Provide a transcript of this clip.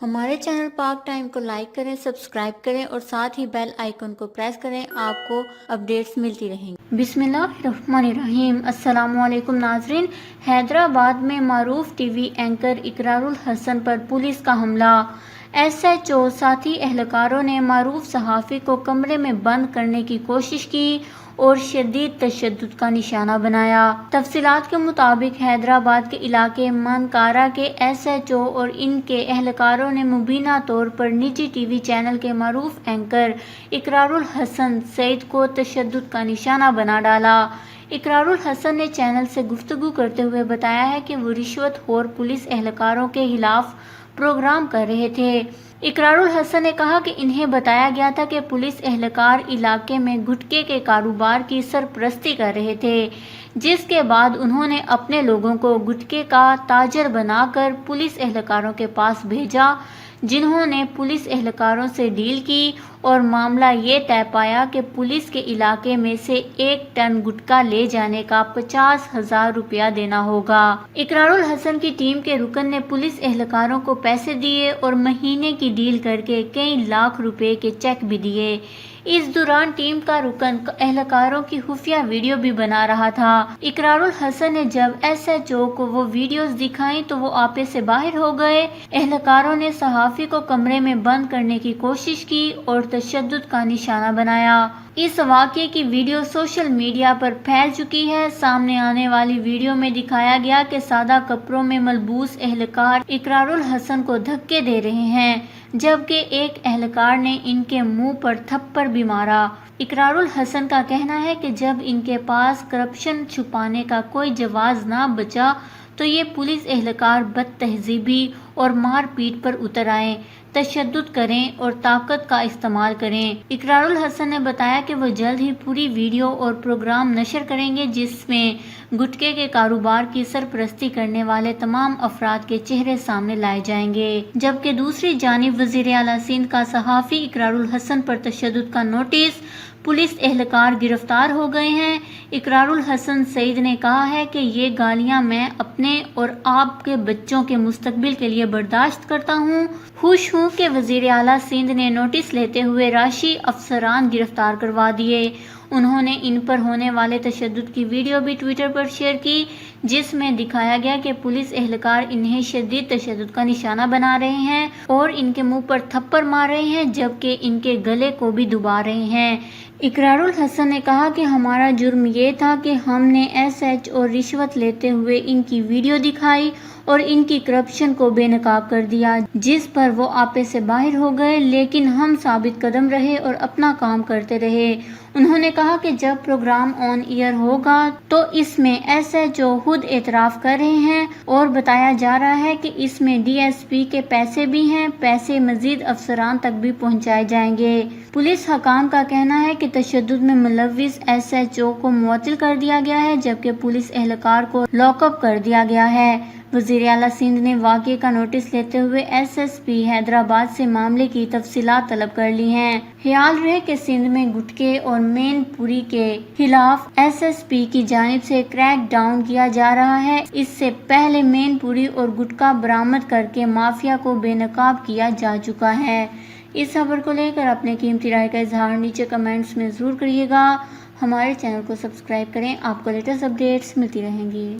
ہمارے چینل پاک ٹائم کو لائک کریں، سبسکرائب کریں اور ساتھ ہی بیل آئیکن کو پریس کریں، آپ کو اپڈیٹس ملتی رہیں گی۔ بسم اللہ الرحمن الرحیم۔ السلام علیکم ناظرین۔ حیدرآباد میں معروف ٹی وی اینکر اقرار الحسن پر پولیس کا حملہ۔ ایس ایچ او ساتھی اہلکاروں نے معروف صحافی کو کمرے میں بند کرنے کی کوشش کی اور شدید تشدد کا نشانہ بنایا۔ تفصیلات کے مطابق حیدرآباد کے علاقے مانکارا کے ایس ایچ او اور ان کے اہلکاروں نے مبینہ طور پر نجی ٹی وی چینل کے معروف اینکر اقرار الحسن سعید کو تشدد کا نشانہ بنا ڈالا۔ اقرار الحسن نے چینل سے گفتگو کرتے ہوئے بتایا ہے کہ وہ رشوت خور پولیس اہلکاروں کے خلاف پروگرام کر رہے تھے۔ اقرار الحسن نے کہا کہ انہیں بتایا گیا تھا کہ پولیس اہلکار علاقے میں گٹکے کے کاروبار کی سرپرستی کر رہے تھے، جس کے بعد انہوں نے اپنے لوگوں کو گٹکے کا تاجر بنا کر پولیس اہلکاروں کے پاس بھیجا، جنہوں نے پولیس اہلکاروں سے ڈیل کی اور معاملہ یہ طے پایا کہ پولیس کے علاقے میں سے 1 ٹن گٹکا لے جانے کا 50,000 روپیہ دینا ہوگا۔ اقرار الحسن کی ٹیم کے رکن نے پولیس اہلکاروں کو پیسے دیے اور مہینے کی ڈیل کر کے کئی لاکھ روپے کے چیک بھی دیے۔ اس دوران ٹیم کا رکن اہلکاروں کی خفیہ ویڈیو بھی بنا رہا تھا۔ اقرار الحسن نے جب ایس ایچ او کو وہ ویڈیوز دکھائیں تو وہ آپے سے باہر ہو گئے۔ اہلکاروں نے صحافی کو کمرے میں بند کرنے کی کوشش کی اور تشدد کا نشانہ بنایا۔ اس واقعے کی ویڈیو سوشل میڈیا پر پھیل چکی ہے۔ سامنے آنے والی ویڈیو میں دکھایا گیا کہ سادہ کپڑوں میں ملبوس اہلکار اقرار الحسن کو دھکے دے رہے ہیں، جبکہ ایک اہلکار نے ان کے منہ پر تھپڑ بھی مارا۔ اقرار الحسن کا کہنا ہے کہ جب ان کے پاس کرپشن چھپانے کا کوئی جواز نہ بچا تو یہ پولیس اہلکار بد تہذیبی اور مار پیٹ پر اتر آئے، تشدد کریں اور طاقت کا استعمال کریں۔ اقرار الحسن نے بتایا کہ وہ جلد ہی پوری ویڈیو اور پروگرام نشر کریں گے، جس میں گٹکے کے کاروبار کی سرپرستی کرنے والے تمام افراد کے چہرے سامنے لائے جائیں گے۔ جبکہ دوسری جانب وزیر اعلیٰ سندھ کا صحافی اقرار الحسن پر تشدد کا نوٹس، پولیس اہلکار گرفتار ہو گئے ہیں۔ اقرار الحسن سعید نے کہا ہے کہ یہ گالیاں میں اپنے اور آپ کے بچوں کے مستقبل کے لیے برداشت کرتا ہوں۔ خوش ہوں کہ وزیر اعلیٰ سندھ نے نوٹس لیتے ہوئے راشی افسران گرفتار کروا دیے۔ انہوں نے ان پر ہونے والے تشدد کی ویڈیو بھی ٹویٹر پر شیئر کی، جس میں دکھایا گیا کہ پولیس اہلکار انہیں شدید تشدد کا نشانہ بنا رہے ہیں اور ان کے منہ پر تھپڑ مار رہے ہیں، جبکہ ان کے گلے کو بھی دبا رہے ہیں۔ اقرار الحسن نے کہا کہ ہمارا جرم یہ تھا کہ ہم نے ایس ایچ او رشوت لیتے ہوئے ان کی ویڈیو دکھائی اور ان کی کرپشن کو بے نقاب کر دیا، جس پر وہ آپے سے باہر ہو گئے، لیکن ہم ثابت قدم رہے اور اپنا کام کرتے رہے۔ انہوں نے کہا کہ جب پروگرام آن ایئر ہوگا تو اس میں ایس ایچ او خود اعتراف کر رہے ہیں اور بتایا جا رہا ہے کہ اس میں ڈی ایس پی کے پیسے بھی ہیں، پیسے مزید افسران تک بھی پہنچائے جائیں گے۔ پولیس حکام کا کہنا ہے کہ تشدد میں ملوث ایس ایچ او کو معطل کر دیا گیا ہے، جبکہ پولیس اہلکار کو لاک اپ کر دیا گیا ہے۔ وزیر اعلیٰ سندھ نے واقعے کا نوٹس لیتے ہوئے ایس ایس پی حیدرآباد سے معاملے کی تفصیلات طلب کر لی ہیں۔ خیال رہے کہ سندھ میں گٹکے اور مین پوری کے خلاف ایس ایس پی کی جانب سے کریک ڈاؤن کیا جا رہا ہے۔ اس سے پہلے مین پوری اور گٹکا برآمد کر کے مافیا کو بے نقاب کیا جا چکا ہے۔ اس خبر کو لے کر اپنے قیمتی رائے کا اظہار نیچے کمنٹس میں ضرور کریے گا۔ ہمارے چینل کو سبسکرائب کریں، آپ کو لیٹسٹ اپڈیٹس ملتی رہیں گی۔